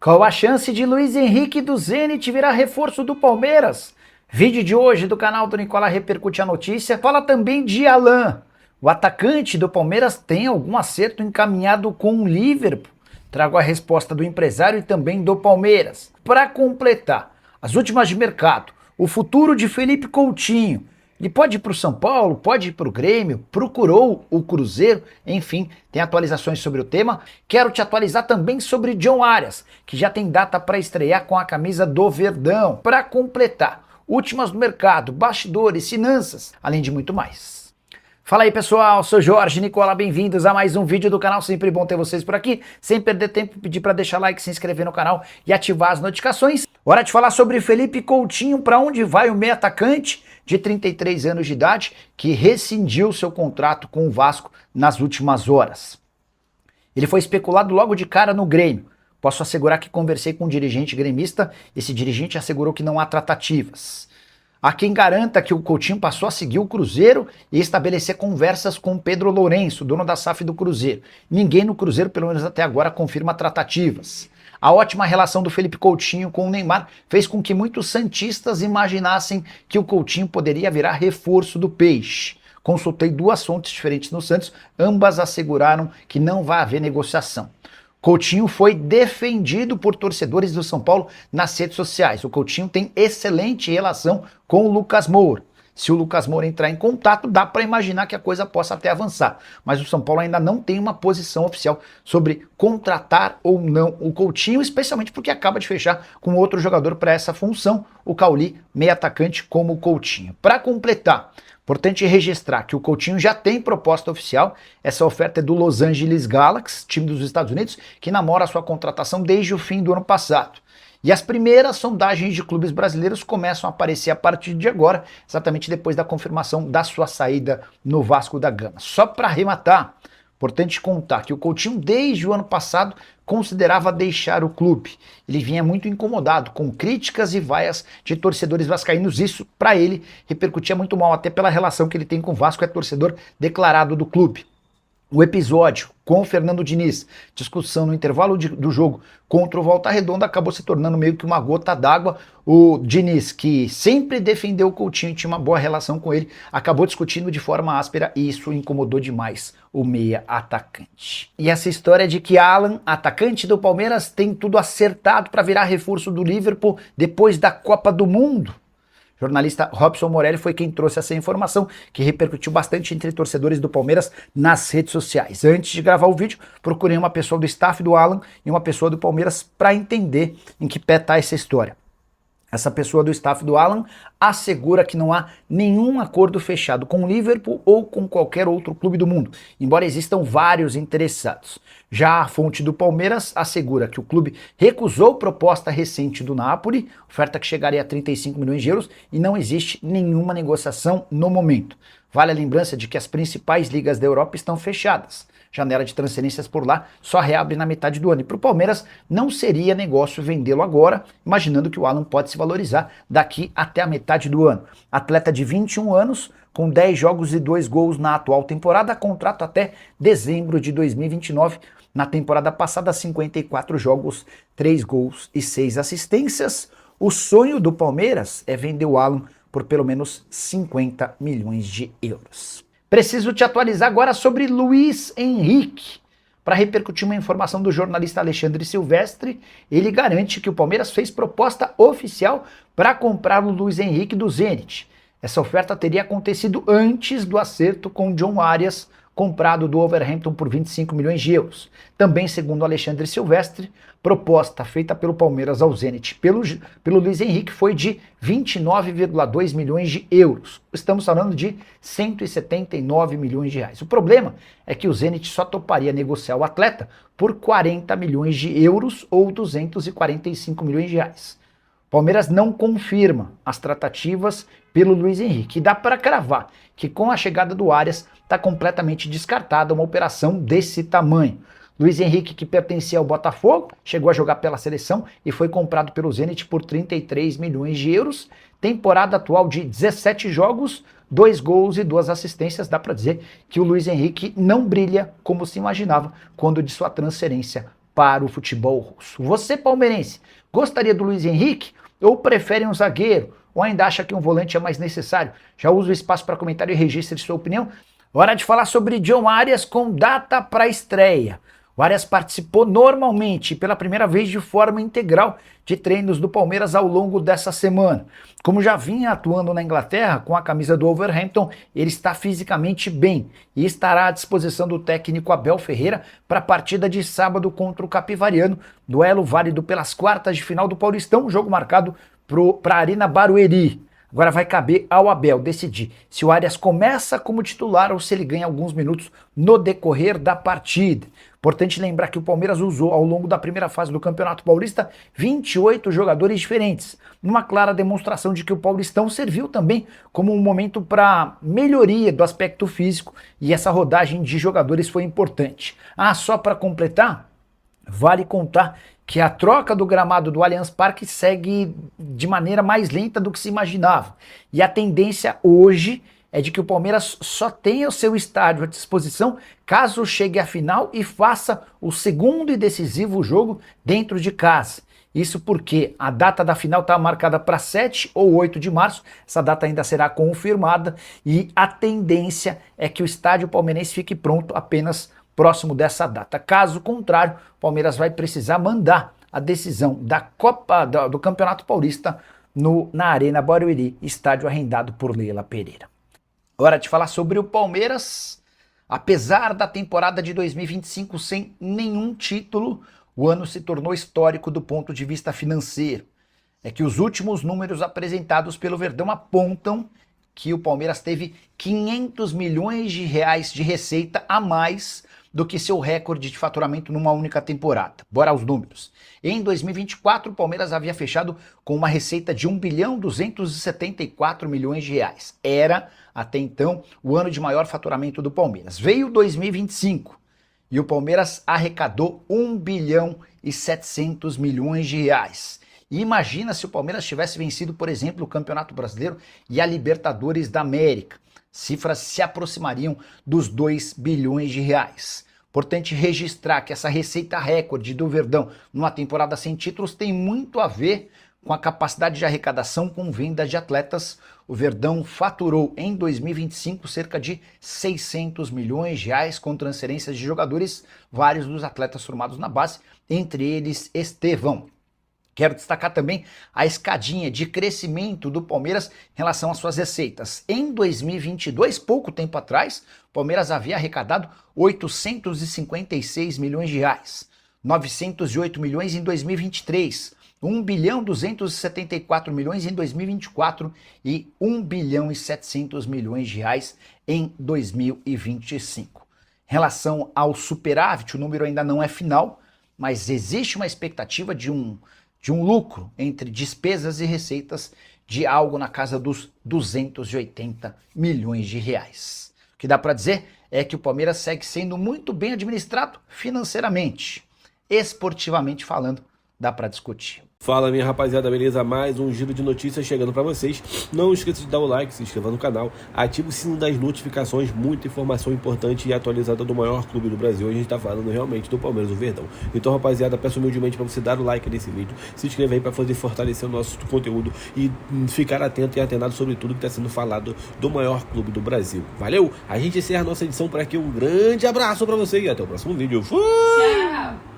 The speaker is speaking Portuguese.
Qual a chance de Luiz Henrique do Zenit virar reforço do Palmeiras? Vídeo de hoje do canal do Nicola repercute a notícia. Fala também de Alan. O atacante do Palmeiras tem algum acerto encaminhado com o Liverpool? Trago a resposta do empresário e também do Palmeiras. Para completar, as últimas de mercado. O futuro de Felipe Coutinho. Ele pode ir para o São Paulo, pode ir para o Grêmio, procurou o Cruzeiro, enfim, tem atualizações sobre o tema. Quero te atualizar também sobre John Arias, que já tem data para estrear com a camisa do Verdão. Para completar, últimas do mercado, bastidores, finanças, além de muito mais. Fala aí pessoal, sou Jorge Nicola, bem-vindos a mais um vídeo do canal, sempre bom ter vocês por aqui. Sem perder tempo, pedir para deixar like, se inscrever no canal e ativar as notificações. Hora de falar sobre Felipe Coutinho, para onde vai o meio atacante de 33 anos de idade, que rescindiu seu contrato com o Vasco nas últimas horas. Ele foi especulado logo de cara no Grêmio. Posso assegurar que conversei com um dirigente gremista, esse dirigente assegurou que não há tratativas. Há quem garanta que o Coutinho passou a seguir o Cruzeiro e estabelecer conversas com Pedro Lourenço, dono da SAF do Cruzeiro. Ninguém no Cruzeiro, pelo menos até agora, confirma tratativas. A ótima relação do Felipe Coutinho com o Neymar fez com que muitos santistas imaginassem que o Coutinho poderia virar reforço do Peixe. Consultei duas fontes diferentes no Santos, ambas asseguraram que não vai haver negociação. Coutinho foi defendido por torcedores do São Paulo nas redes sociais. O Coutinho tem excelente relação com o Lucas Moura. Se o Lucas Moura entrar em contato, dá para imaginar que a coisa possa até avançar. Mas o São Paulo ainda não tem uma posição oficial sobre contratar ou não o Coutinho, especialmente porque acaba de fechar com outro jogador para essa função, o Cauli, meio atacante como o Coutinho. Para completar, importante registrar que o Coutinho já tem proposta oficial. Essa oferta é do Los Angeles Galaxy, time dos Estados Unidos, que namora a sua contratação desde o fim do ano passado. E as primeiras sondagens de clubes brasileiros começam a aparecer a partir de agora, exatamente depois da confirmação da sua saída no Vasco da Gama. Só para arrematar, importante contar que o Coutinho, desde o ano passado, considerava deixar o clube. Ele vinha muito incomodado com críticas e vaias de torcedores vascaínos. Isso, para ele, repercutia muito mal, até pela relação que ele tem com o Vasco, é torcedor declarado do clube. O episódio com o Fernando Diniz, discussão no intervalo do jogo contra o Volta Redonda, acabou se tornando meio que uma gota d'água. O Diniz, que sempre defendeu o Coutinho, tinha uma boa relação com ele, acabou discutindo de forma áspera e isso incomodou demais o meia atacante. E essa história de que Alan, atacante do Palmeiras, tem tudo acertado para virar reforço do Liverpool depois da Copa do Mundo. O jornalista Robson Morelli foi quem trouxe essa informação, que repercutiu bastante entre torcedores do Palmeiras nas redes sociais. Antes de gravar o vídeo, procurei uma pessoa do staff do Alan e uma pessoa do Palmeiras para entender em que pé está essa história. Essa pessoa do staff do Alan assegura que não há nenhum acordo fechado com o Liverpool ou com qualquer outro clube do mundo, embora existam vários interessados. Já a fonte do Palmeiras assegura que o clube recusou proposta recente do Napoli, oferta que chegaria a 35 milhões de euros, e não existe nenhuma negociação no momento. Vale a lembrança de que as principais ligas da Europa estão fechadas. Janela de transferências por lá só reabre na metade do ano. E para o Palmeiras não seria negócio vendê-lo agora, imaginando que o Alan pode se valorizar daqui até a metade do ano. Atleta de 21 anos, com 10 jogos e 2 gols na atual temporada, contrato até dezembro de 2029. Na temporada passada, 54 jogos, 3 gols e 6 assistências. O sonho do Palmeiras é vender o Alan por pelo menos 50 milhões de euros. Preciso te atualizar agora sobre Luiz Henrique. Para repercutir uma informação do jornalista Alexandre Silvestre, ele garante que o Palmeiras fez proposta oficial para comprar o Luiz Henrique do Zenit. Essa oferta teria acontecido antes do acerto com John Arias, comprado do Wolverhampton por 25 milhões de euros. Também, segundo Alexandre Silvestre, proposta feita pelo Palmeiras ao Zenit pelo Luiz Henrique foi de 29,2 milhões de euros. Estamos falando de 179 milhões de reais. O problema é que o Zenit só toparia negociar o atleta por 40 milhões de euros ou 245 milhões de reais. Palmeiras não confirma as tratativas pelo Luiz Henrique. E dá para cravar que com a chegada do Arias está completamente descartada uma operação desse tamanho. Luiz Henrique, que pertencia ao Botafogo, chegou a jogar pela seleção e foi comprado pelo Zenit por 33 milhões de euros. Temporada atual de 17 jogos, 2 gols e 2 assistências. Dá para dizer que o Luiz Henrique não brilha como se imaginava quando de sua transferência para o futebol russo. Você, palmeirense, gostaria do Luiz Henrique ou prefere um zagueiro? Ou ainda acha que um volante é mais necessário? Já usa o espaço para comentário e registre sua opinião. Hora de falar sobre John Arias com data para estreia. O Arias participou normalmente, pela primeira vez de forma integral, de treinos do Palmeiras ao longo dessa semana. Como já vinha atuando na Inglaterra com a camisa do Wolverhampton, ele está fisicamente bem e estará à disposição do técnico Abel Ferreira para a partida de sábado contra o Capivariano, duelo válido pelas quartas de final do Paulistão, jogo marcado para a Arena Barueri. Agora vai caber ao Abel decidir se o Arias começa como titular ou se ele ganha alguns minutos no decorrer da partida. Importante lembrar que o Palmeiras usou ao longo da primeira fase do Campeonato Paulista 28 jogadores diferentes, numa clara demonstração de que o Paulistão serviu também como um momento para melhoria do aspecto físico e essa rodagem de jogadores foi importante. Só para completar, vale contar que a troca do gramado do Allianz Parque segue de maneira mais lenta do que se imaginava. E a tendência hoje é de que o Palmeiras só tenha o seu estádio à disposição caso chegue à final e faça o segundo e decisivo jogo dentro de casa. Isso porque a data da final está marcada para 7 ou 8 de março, essa data ainda será confirmada e a tendência é que o estádio palmeirense fique pronto apenas próximo dessa data. Caso contrário, o Palmeiras vai precisar mandar a decisão da Copa do Campeonato Paulista na Arena Barueri, estádio arrendado por Leila Pereira. Hora de falar sobre o Palmeiras. Apesar da temporada de 2025 sem nenhum título, o ano se tornou histórico do ponto de vista financeiro. É que os últimos números apresentados pelo Verdão apontam que o Palmeiras teve 500 milhões de reais de receita a mais do que seu recorde de faturamento numa única temporada. Bora aos números. Em 2024, o Palmeiras havia fechado com uma receita de 1.274 milhões de reais. Era, até então, o ano de maior faturamento do Palmeiras. Veio 2025 e o Palmeiras arrecadou 1.700 milhões de reais. E imagina se o Palmeiras tivesse vencido, por exemplo, o Campeonato Brasileiro e a Libertadores da América. Cifras se aproximariam dos 2 bilhões de reais. Importante registrar que essa receita recorde do Verdão numa temporada sem títulos tem muito a ver com a capacidade de arrecadação com venda de atletas. O Verdão faturou em 2025 cerca de 600 milhões de reais com transferências de jogadores, vários dos atletas formados na base, entre eles Estevão. Quero destacar também a escadinha de crescimento do Palmeiras em relação às suas receitas. Em 2022, pouco tempo atrás, o Palmeiras havia arrecadado 856 milhões de reais, 908 milhões em 2023, 1.274 milhões em 2024 e 1.700 milhões de reais em 2025. Em relação ao superávit, o número ainda não é final, mas existe uma expectativa de um lucro entre despesas e receitas de algo na casa dos 280 milhões de reais. O que dá para dizer é que o Palmeiras segue sendo muito bem administrado financeiramente. Esportivamente falando, dá para discutir. Fala, minha rapaziada, beleza? Mais um giro de notícias chegando pra vocês. Não esqueça de dar o like, se inscreva no canal, ative o sino das notificações, muita informação importante e atualizada do maior clube do Brasil. A gente tá falando realmente do Palmeiras, do Verdão. Então, rapaziada, peço humildemente pra você dar o like nesse vídeo, se inscrever aí pra poder fortalecer o nosso conteúdo e ficar atento e antenado sobre tudo que tá sendo falado do maior clube do Brasil. Valeu? A gente encerra a nossa edição por aqui. Um grande abraço pra você e até o próximo vídeo. Fui! Tchau!